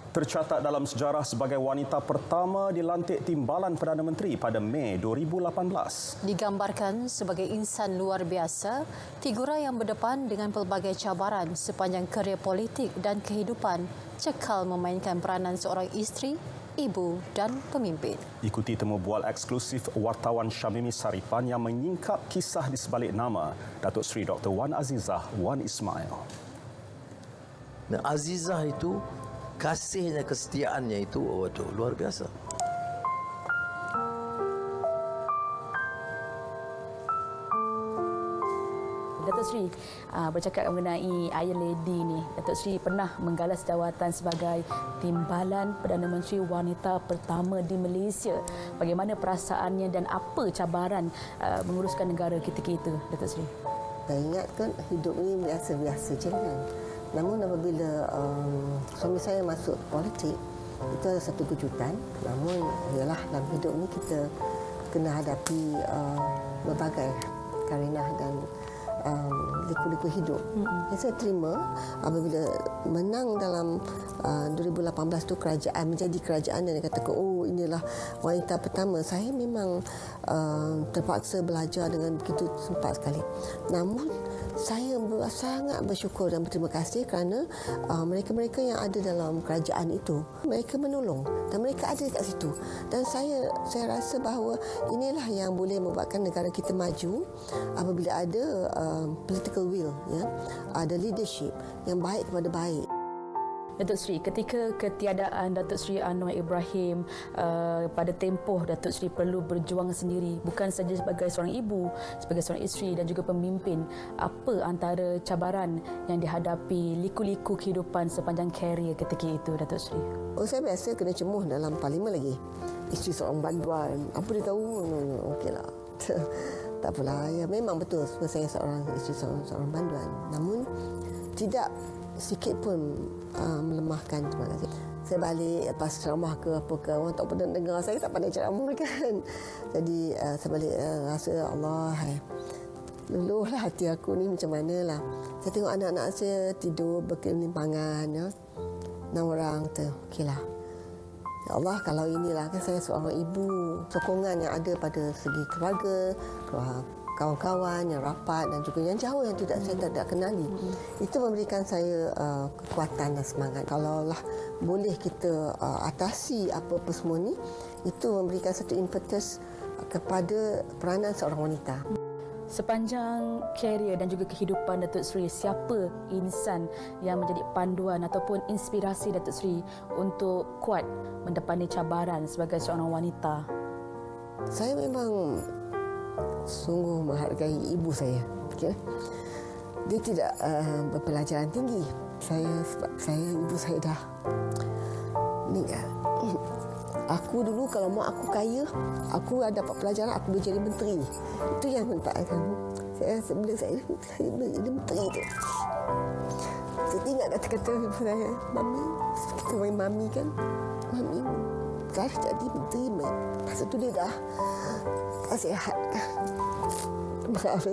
Tercatat dalam sejarah sebagai wanita pertama dilantik timbalan Perdana Menteri pada Mei 2018. Digambarkan sebagai insan luar biasa, figura yang berdepan dengan pelbagai cabaran sepanjang kerjaya politik dan kehidupan cekal memainkan peranan seorang isteri, ibu dan pemimpin. Ikuti temu bual eksklusif wartawan Syamimi Saripan yang menyingkap kisah di sebalik nama Datuk Seri Dr. Wan Azizah Wan Ismail. Nah, Azizah itu kasihnya, kesetiaannya itu waduh luar biasa. Datuk Seri bercakap mengenai Iron Lady ni. Datuk Seri pernah menggalas jawatan sebagai timbalan Perdana Menteri wanita pertama di Malaysia. Bagaimana perasaannya dan apa cabaran menguruskan negara ketika itu, Datuk Seri? Saya ingat kan hidup ini biasa-biasa je kan. Namun apabila suami saya masuk politik, itu ada satu kejutan. Namun ialah dalam hidup ni kita kena hadapi berbagai karenah dan liku-liku hidup. Yang saya terima apabila menang dalam 2018 tu kerajaan menjadi kerajaan dan dikatakan oh inilah wanita pertama. Saya memang terpaksa belajar dengan begitu sempat sekali. Namun saya sangat bersyukur dan berterima kasih kerana mereka-mereka yang ada dalam kerajaan itu, mereka menolong dan mereka ada dekat situ. Dan saya rasa bahawa inilah yang boleh membuatkan negara kita maju apabila ada political will, ya, ada leadership yang baik kepada baik. Datuk Seri, ketika ketiadaan Datuk Seri Anwar Ibrahim, pada tempoh Datuk Seri perlu berjuang sendiri, bukan saja sebagai seorang ibu, sebagai seorang isteri dan juga pemimpin. Apa antara cabaran yang dihadapi, liku-liku kehidupan sepanjang karier ketika itu, Datuk Seri? Oh, saya biasa kena cemuh dalam parlimen lagi. Isteri seorang bantuan. Apa dia tahu? Okeylah. Tak apalah. Ya, memang betul saya seorang isteri seorang bantuan. Namun tidak sikit pun melemahkan. Terima kasih. Saya balik lepas ceramah ke apa ke, orang tak pernah dengar, saya tak pandai ceramah kan. Jadi saya balik rasa Allah, luluhlah hati aku ni macam mana lah. Saya tengok anak-anak saya tidur berkelimpangan, ya. 6 orang tu, okeylah. Ya Allah, kalau inilah kan saya seorang ibu, sokongan yang ada pada segi keluarga, kawan-kawan yang rapat dan juga yang jauh yang saya tidak kenali. Itu memberikan saya kekuatan dan semangat. Kalaulah boleh kita atasi apa-apa semua ni, itu memberikan satu impetus kepada peranan seorang wanita. Sepanjang karier dan juga kehidupan Datuk Seri, siapa insan yang menjadi panduan ataupun inspirasi Datuk Seri untuk kuat mendepani cabaran sebagai seorang wanita? Saya memang sungguh menghargai ibu saya. Okay? Dia tidak berpelajaran tinggi. Sebab ibu saya dah meninggal. Aku dulu kalau mak aku kaya, aku ada dapat pelajaran, aku boleh jadi menteri. Itu yang mentakkan. Bila saya jadi menteri tu, saya ingat kata-kata ibu saya, Mami, kita main Mami kan, Mami, dah jadi menteri, masa tu dia dah tak sihat kan. Maaf.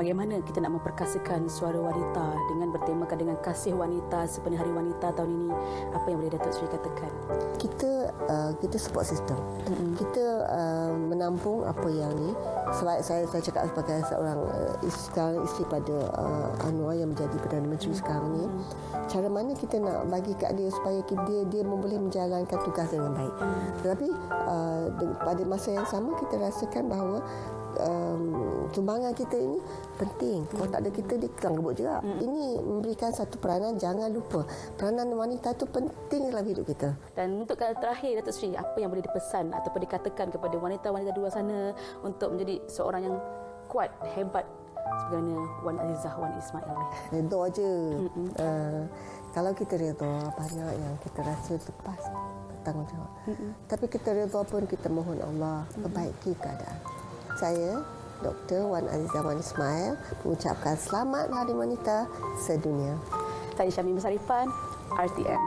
Bagaimana kita nak memperkasakan suara wanita dengan bertemakan dengan kasih wanita sepenuh Hari Wanita tahun ini? Apa yang boleh Datuk Seri katakan? Kita support system. Kita menampung apa yang ni. Sebab saya cakap sebagai seorang isteri pada Anwar yang menjadi Perdana Menteri sekarang ni. Cara mana kita nak bagi kat dia supaya dia boleh menjalankan tugas dengan baik. Tetapi pada masa yang sama kita rasakan bahawa sumbangan kita ini penting. Kalau tak ada kita, dia kelang gebuk juga. Ini memberikan satu peranan, jangan lupa. Peranan wanita itu penting dalam hidup kita. Dan untuk kali terakhir, Datuk Seri, apa yang boleh dipesan ataupun dikatakan kepada wanita-wanita di luar sana untuk menjadi seorang yang kuat, hebat sebagaimana Wan Azizah Wan Ismail ni? Redha je. Kalau kita redha, banyak yang kita rasa lepas bertanggungjawab. Tapi kita redha pun kita mohon Allah perbaiki keadaan. Saya, Dr. Wan Azizah Wan Ismail, mengucapkan selamat Hari Wanita Sedunia. Saya Syamimi Saripan, RTM.